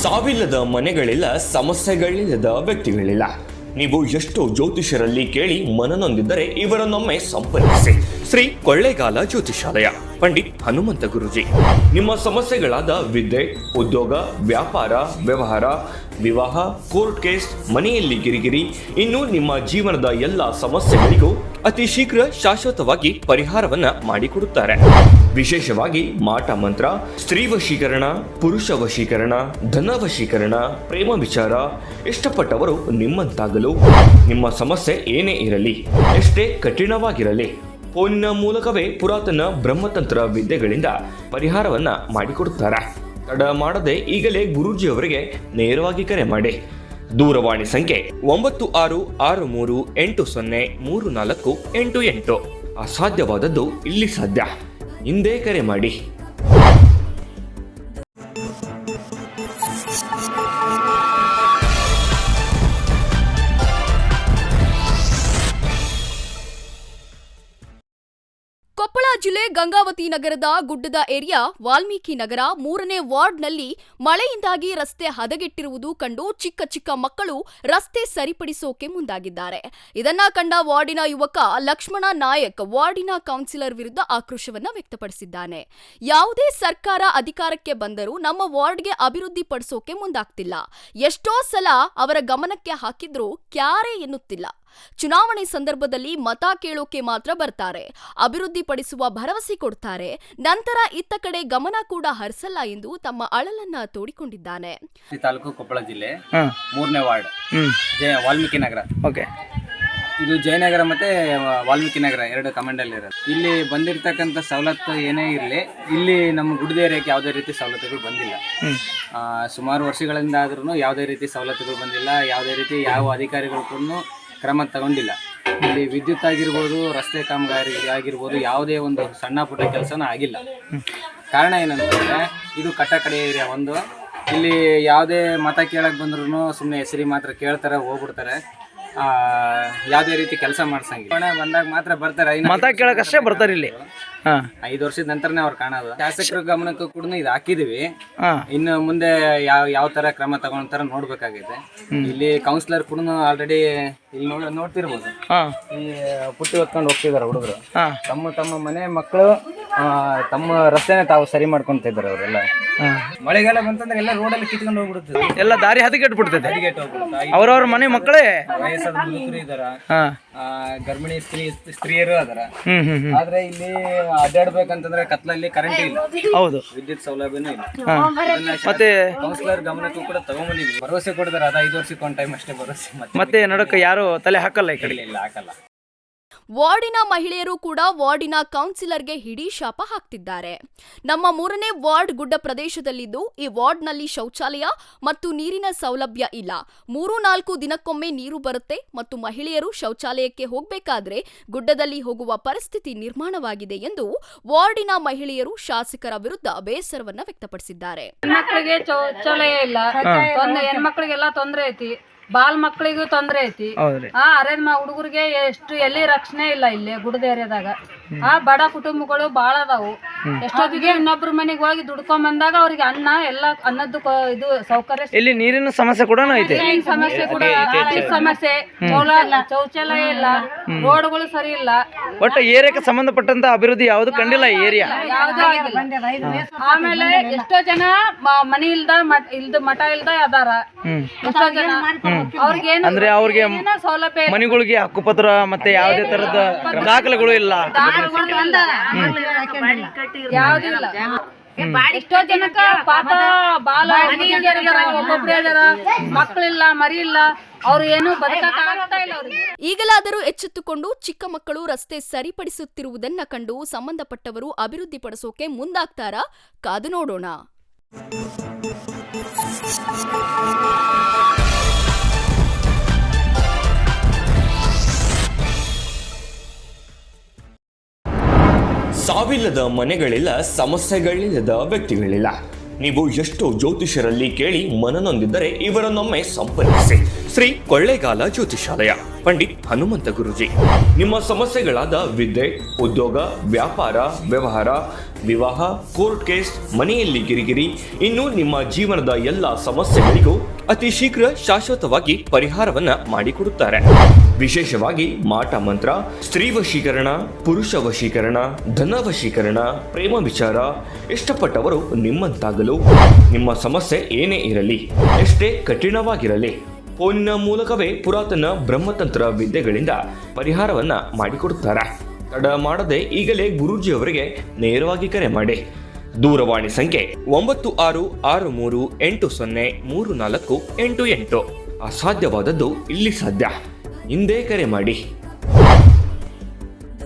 ಸಾವಿಲ್ಲದ ಮನೆಗಳಿಲ್ಲ, ಸಮಸ್ಯೆಗಳಿಲ್ಲದ ವ್ಯಕ್ತಿಗಳಿಲ್ಲ. ನೀವು ಎಷ್ಟೋ ಜ್ಯೋತಿಷರಲ್ಲಿ ಕೇಳಿ ಮನನೊಂದಿದ್ದರೆ ಇವರನ್ನೊಮ್ಮೆ ಸಂಪರ್ಕಿಸಿ. ಶ್ರೀ ಕೊಳ್ಳೇಗಾಲ ಜ್ಯೋತಿಷಾಲಯ, ಪಂಡಿತ್ ಹನುಮಂತ ಗುರೂಜಿ. ನಿಮ್ಮ ಸಮಸ್ಯೆಗಳಾದ ವಿದ್ಯೆ, ಉದ್ಯೋಗ, ವ್ಯಾಪಾರ, ವ್ಯವಹಾರ, ವಿವಾಹ, ಕೋರ್ಟ್ ಕೇಸ್, ಮನೆಯಲ್ಲಿ ಕಿರಿಕಿರಿ, ಇನ್ನು ನಿಮ್ಮ ಜೀವನದ ಎಲ್ಲ ಸಮಸ್ಯೆಗಳಿಗೂ ಅತಿ ಶೀಘ್ರ ಶಾಶ್ವತವಾಗಿ ಪರಿಹಾರವನ್ನ ಮಾಡಿಕೊಡುತ್ತಾರೆ. ವಿಶೇಷವಾಗಿ ಮಾಟ ಮಂತ್ರ, ಸ್ತ್ರೀ ವಶೀಕರಣ, ಪುರುಷ ವಶೀಕರಣ, ಧನ ವಶೀಕರಣ, ಪ್ರೇಮ ವಿಚಾರ, ಇಷ್ಟಪಟ್ಟವರು ನಿಮ್ಮಂತಾಗಲು, ನಿಮ್ಮ ಸಮಸ್ಯೆ ಏನೇ ಇರಲಿ, ಎಷ್ಟೇ ಕಠಿಣವಾಗಿರಲಿ, ಫೋನಿನ ಮೂಲಕವೇ ಪುರಾತನ ಬ್ರಹ್ಮತಂತ್ರ ವಿದ್ಯೆಗಳಿಂದ ಪರಿಹಾರವನ್ನ ಮಾಡಿಕೊಡುತ್ತಾರೆ. ತಡ ಮಾಡದೆ ಈಗಲೇ ಗುರೂಜಿಯವರಿಗೆ ನೇರವಾಗಿ ಕರೆ ಮಾಡಿ. ದೂರವಾಣಿ ಸಂಖ್ಯೆ 9663803488. ಅಸಾಧ್ಯವಾದದ್ದು ಇಲ್ಲಿ ಸಾಧ್ಯ. ಹಿಂದೆ ಕರೆ ಮಾಡಿ. ಕೊಪ್ಪಳ ಜಿಲ್ಲೆ ಗಂಗಾವತಿ ನಗರದ ಗುಡ್ಡದ ಏರಿಯಾ ವಾಲ್ಮೀಕಿ ನಗರ 3ನೇ ವಾರ್ಡ್ನಲ್ಲಿ ಮಳೆಯಿಂದಾಗಿ ರಸ್ತೆ ಹದಗೆಟ್ಟಿರುವುದು ಕಂಡು ಚಿಕ್ಕ ಚಿಕ್ಕ ಮಕ್ಕಳು ರಸ್ತೆ ಸರಿಪಡಿಸೋಕೆ ಮುಂದಾಗಿದ್ದಾರೆ. ಇದನ್ನ ಕಂಡ ವಾರ್ಡಿನ ಯುವಕ ಲಕ್ಷ್ಮಣ ನಾಯಕ್ ವಾರ್ಡಿನ ಕೌನ್ಸಿಲರ್ ವಿರುದ್ಧ ಆಕ್ರೋಶವನ್ನ ವ್ಯಕ್ತಪಡಿಸಿದ್ದಾನೆ. ಯಾವುದೇ ಸರ್ಕಾರ ಅಧಿಕಾರಕ್ಕೆ ಬಂದರೂ ನಮ್ಮ ವಾರ್ಡ್ಗೆ ಅಭಿವೃದ್ಧಿ ಪಡಿಸೋಕೆ ಮುಂದಾಗ್ತಿಲ್ಲ. ಎಷ್ಟೋ ಸಲ ಅವರ ಗಮನಕ್ಕೆ ಹಾಕಿದ್ರೂ ಕ್ಯಾರೆ ಎನ್ನುತ್ತಿಲ್ಲ. ಚುನಾವಣೆ ಸಂದರ್ಭದಲ್ಲಿ ಮತ ಕೇಳೋಕೆ ಮಾತ್ರ ಬರ್ತಾರೆ, ಅಭಿವೃದ್ಧಿ ಪಡಿಸುವ ಭರವಸೆ ಕೊಡ್ತಾರೆ, ನಂತರ ಇತ್ತ ಕಡೆ ಗಮನ ಕೂಡ ಹರಿಸಲ್ಲ ಎಂದು ತಮ್ಮ ಅಳಲನ್ನ ತೋಡಿಕೊಂಡಿದ್ದಾನೆ. ತಾಲೂಕು ಕೊಪ್ಪಳ ಜಿಲ್ಲೆ 3ನೇ ವಾರ್ಡ್ ವಾಲ್ಮೀಕಿ ನಗರ. ಇದು ಜಯನಗರ ಮತ್ತೆ ವಾಲ್ಮೀಕಿ ನಗರ 2 ಕಮಾಂಡಲ್ಲಿ ಇರೋದು. ಇಲ್ಲಿ ಬಂದಿರತಕ್ಕಂಥ ಸವಲತ್ತು ಏನೇ ಇರಲಿ, ಇಲ್ಲಿ ನಮ್ಮ ಗುಡ್ಡ ಏರಿಯಾಕ್ಕೆ ಯಾವುದೇ ರೀತಿ ಸವಲತ್ತುಗಳು ಬಂದಿಲ್ಲ. ಸುಮಾರು ವರ್ಷಗಳಿಂದ ಆದ್ರೂ ಯಾವುದೇ ರೀತಿ ಸವಲತ್ತುಗಳು ಬಂದಿಲ್ಲ. ಯಾವುದೇ ರೀತಿ ಯಾವ ಅಧಿಕಾರಿಗಳು ಕೂಡ ಕ್ರಮ ತಗೊಂಡಿಲ್ಲ. ಇಲ್ಲಿ ವಿದ್ಯುತ್ ಆಗಿರ್ಬೋದು, ರಸ್ತೆ ಕಾಮಗಾರಿ ಆಗಿರ್ಬೋದು, ಯಾವುದೇ ಒಂದು ಸಣ್ಣ ಪುಟ್ಟ ಕೆಲಸನೂ ಆಗಿಲ್ಲ. ಕಾರಣ ಏನಂತಂದರೆ ಇದು ಕಟ್ಟಕಡೆ ಏರಿಯಾ. ಒಂದು ಇಲ್ಲಿ ಯಾವುದೇ ಮತ ಕೇಳಕ್ಕೆ ಬಂದ್ರೂ ಸುಮ್ಮನೆ ಹೆಸರಿ ಮಾತ್ರ ಕೇಳ್ತಾರೆ, ಹೋಗ್ಬಿಡ್ತಾರೆ. ಯಾವುದೇ ರೀತಿ ಕೆಲಸ ಮಾಡ್ಸಂಗಿಲ್ಲ. ಬಂದಾಗ ಮಾತ್ರ ಬರ್ತಾರೆ, ಮತ ಕೇಳಕ್ಕಷ್ಟೇ ಬರ್ತಾರೆ. ಇಲ್ಲಿ 5 ವರ್ಷದ ನಂತರನೇ ಅವ್ರು ಕಾಣೋದು. ಶಾಸಕರ ಗಮನಕ್ಕೂ ಕೂಡ ಇದು ಹಾಕಿದೀವಿ. ಇನ್ನು ಮುಂದೆ ಯಾವ ತರ ಕ್ರಮ ತಗೊಂತಾರ ನೋಡ್ಬೇಕಾಗೈತೆ. ಇಲ್ಲಿ ಕೌನ್ಸಿಲರ್ ಕೂಡ ಆಲ್ರೆಡಿ ಇಲ್ಲಿ ನೋಡ್ತಿರ್ಬೋದು, ಈ ಪುಟ್ಟಿ ಹೊತ್ಕೊಂಡು ಹೋಗ್ತಿದಾರೆ ಹುಡುಗರು. ತಮ್ಮ ಮನೆ ಮಕ್ಕಳು ತಮ್ಮ ರಸ್ತೆನ ತಾವು ಸರಿ ಮಾಡ್ಕೊಂತ ಇದ್ದಾರೆ ಅವರೆಲ್ಲ. ಮಳೆಗಾಲ ಬಂತಂದ್ರೆ ಎಲ್ಲ ರೋಡಲ್ಲಿ ಕಿತ್ಕೊಂಡು ಹೋಗ್ಬಿಡುತ್ತೆ, ಎಲ್ಲ ದಾರಿ ಹದಗೆಟ್ಬಿಡ್ತದೆ. ಅವ್ರವ್ರ ಮನೆ ಮಕ್ಕಳೇ ವಯಸ್ಸಾದ ಮುದುಕರು ಇದಾರ, ಗರ್ಭಿಣಿ ಸ್ತ್ರೀಯರು ಅದಾರ. ಆದ್ರೆ ಇಲ್ಲಿ ಅಡ್ಡಾಡ್ಬೇಕಂತಂದ್ರೆ ಕತ್ಲಲ್ಲಿ ಕರೆಂಟ್ ಇಲ್ಲ, ಹೌದು, ವಿದ್ಯುತ್ ಸೌಲಭ್ಯನೂ ಇಲ್ಲ. ಮತ್ತೆ ಕೌನ್ಸಿಲರ್ ಗಮನಕ್ಕೂ ಕೂಡ ತಗೊಂಡ್ಬಂದಿದ್ವಿ. ಭರವಸೆ ಕೊಡ್ತಾರೆ, ಅದ 5 ವರ್ಷಕ್ಕೆ ಒಂದು ಟೈಮ್ ಅಷ್ಟೇ ಭರವಸೆ. ಮತ್ತೆ ನಡಕ ಯಾರು ತಲೆ ಹಾಕಲ್ಲ, ಈ ಕಡೆ ಇಲ್ಲ ಹಾಕಲ್ಲ. ವಾರ್ಡಿನ ಮಹಿಳೆಯರು ಕೂಡ ವಾರ್ಡಿನ ಕೌನ್ಸಿಲರ್ಗೆ ಹಿಡಿ ಶಾಪ ಹಾಕ್ತಿದ್ದಾರೆ. ನಮ್ಮ 3ನೇ ವಾರ್ಡ್ ಗುಡ್ಡ ಪ್ರದೇಶದಲ್ಲಿದ್ದು ಈ ವಾರ್ಡ್ನಲ್ಲಿ ಶೌಚಾಲಯ ಮತ್ತು ನೀರಿನ ಸೌಲಭ್ಯ ಇಲ್ಲ. 3-4 ದಿನಕ್ಕೊಮ್ಮೆ ನೀರು ಬರುತ್ತೆ ಮತ್ತು ಮಹಿಳೆಯರು ಶೌಚಾಲಯಕ್ಕೆ ಹೋಗಬೇಕಾದ್ರೆ ಗುಡ್ಡದಲ್ಲಿ ಹೋಗುವ ಪರಿಸ್ಥಿತಿ ನಿರ್ಮಾಣವಾಗಿದೆ ಎಂದು ವಾರ್ಡಿನ ಮಹಿಳೆಯರು ಶಾಸಕರ ವಿರುದ್ಧ ಬೇಸರವನ್ನ ವ್ಯಕ್ತಪಡಿಸಿದ್ದಾರೆ. ಹೆಣ್ಮಕ್ಳಿಗೆ ಶೌಚಾಲಯ ಇಲ್ಲ, ಹೆಣ್ಮಕ್ಳಿಗೆಲ್ಲ ತೊಂದರೆ ಐತಿ, ಬಾಲ್ ಮಕ್ಕಳಿಗೂ ತೊಂದ್ರೆ ಐತಿ. ಅರೇಂಜ್ ಹುಡುಗರಿಗೆ ಎಲ್ಲಿ ರಕ್ಷಣೆ ಇಲ್ಲ ಇಲ್ಲಿ ಗುಡ್ಡ ಏರಿಯಾದಾಗ. ಬಡ ಕುಟುಂಬಗಳು ಬಾಳ ಅದಾವು. ಎಷ್ಟೊತ್ತಿಗೆ ಇನ್ನೊಬ್ರ ಮನೆಗೆ ಹೋಗಿ ದುಡ್ಕೊಂಡ್ ಬಂದಾಗ ಅವ್ರಿಗೆ ಎಲ್ಲ ಅನ್ನದ್ದು ಇದು ಸೌಕರ್ಯ. ಇಲ್ಲಿ ನೀರಿನ ಸಮಸ್ಯೆ ಕೂಡ ಐತೆ, ಸಮಸ್ಯೆ ಕೂಡ ಸಮಸ್ಯೆ. ಶೌಚಾಲಯ ಇಲ್ಲ, ರೋಡ್ಗಳು ಸರಿ ಇಲ್ಲ. ಒಟ್ಟು ಏರಿಯಾಕ್ಕೆ ಸಂಬಂಧಪಟ್ಟಂತ ಅಭಿವೃದ್ಧಿ ಯಾವ್ದು ಕಂಡಿಲ್ಲ ಈ ಏರಿಯಾ. ಆಮೇಲೆ ಎಷ್ಟೋ ಜನ ಮನಿ ಇಲ್ದ ಮಠ ಇಲ್ದ ಅದಾರ. ಎಷ್ಟೋ ಜನ ಅಂದ್ರೆ ಅವ್ರಿಗೆ ಮನೆಗಳಿಗೆ ಹಕ್ಕುಪತ್ರ ಮತ್ತೆ ಯಾವುದೇ ತರದ ದಾಖಲೆಗಳು ಇಲ್ಲ, ಯಾವ್ದು ಇಲ್ಲ. ಎಷ್ಟೋ ಜನಕ್ಕ ಪಾಪ ಬಾಲ ಒಬ್ಬೊಬ್ರೇ ಅದಾರ, ಮಕ್ಕಳಿಲ್ಲ, ಮರಿ ಇಲ್ಲ, ಅವ್ರು ಏನು ಬದುಕಕ್ಕಾಗ್ತಾ ಇಲ್ಲ ಅವ್ರಿಗೆ. ಈಗಲಾದರೂ ಎಚ್ಚೆತ್ತುಕೊಂಡು ಚಿಕ್ಕ ಮಕ್ಕಳು ರಸ್ತೆ ಸರಿಪಡಿಸುತ್ತಿರುವುದನ್ನ ಕಂಡು ಸಂಬಂಧಪಟ್ಟವರು ಅಭಿವೃದ್ಧಿ ಪಡಿಸೋಕೆ ಮುಂದಾಗ್ತಾರಾ? ಕಾದು ನೋಡೋಣ. ಸಾವಿಲ್ಲದ ಮನೆಗಳಿಲ್ಲ, ಸಮಸ್ಯೆಗಳಿಲ್ಲದ ವ್ಯಕ್ತಿಗಳಿಲ್ಲ. ನೀವು ಎಷ್ಟೋ ಜ್ಯೋತಿಷರಲ್ಲಿ ಕೇಳಿ ಮನನೊಂದಿದ್ದರೆ ಇವರನ್ನೊಮ್ಮೆ ಸಂಪರ್ಕಿಸಿ. ಶ್ರೀ ಕೊಳ್ಳೇಗಾಲ ಜ್ಯೋತಿಷಾಲಯ, ಪಂಡಿತ್ ಹನುಮಂತ ಗುರೂಜಿ. ನಿಮ್ಮ ಸಮಸ್ಯೆಗಳಾದ ವಿದ್ಯೆ, ಉದ್ಯೋಗ, ವ್ಯಾಪಾರ, ವ್ಯವಹಾರ, ವಿವಾಹ, ಕೋರ್ಟ್ ಕೇಸ್, ಮನೆಯಲ್ಲಿ ಕಿರಿಕಿರಿ, ಇನ್ನು ನಿಮ್ಮ ಜೀವನದ ಎಲ್ಲ ಸಮಸ್ಯೆಗಳಿಗೂ ಅತಿ ಶೀಘ್ರ ಶಾಶ್ವತವಾಗಿ ಪರಿಹಾರವನ್ನ ಮಾಡಿಕೊಡುತ್ತಾರೆ. ವಿಶೇಷವಾಗಿ ಮಾಟ ಮಂತ್ರ, ಸ್ತ್ರೀ ವಶೀಕರಣ, ಪುರುಷ ವಶೀಕರಣ, ಧನ ವಶೀಕರಣ, ಪ್ರೇಮ ವಿಚಾರ, ಇಷ್ಟಪಟ್ಟವರು ನಿಮ್ಮಂತಾಗಲು, ನಿಮ್ಮ ಸಮಸ್ಯೆ ಏನೇ ಇರಲಿ, ಎಷ್ಟೇ ಕಠಿಣವಾಗಿರಲಿ, ಫೋನಿನ ಮೂಲಕವೇ ಪುರಾತನ ಬ್ರಹ್ಮತಂತ್ರ ವಿದ್ಯೆಗಳಿಂದ ಪರಿಹಾರವನ್ನ ಮಾಡಿಕೊಡುತ್ತಾರೆ. ತಡ ಮಾಡದೆ ಈಗಲೇ ಗುರೂಜಿಯವರಿಗೆ ನೇರವಾಗಿ ಕರೆ ಮಾಡಿ. ದೂರವಾಣಿ ಸಂಖ್ಯೆ 9663803488. ಅಸಾಧ್ಯವಾದದ್ದು ಇಲ್ಲಿ ಸಾಧ್ಯ. ಹಿಂದೆ ಕರೆ ಮಾಡಿ.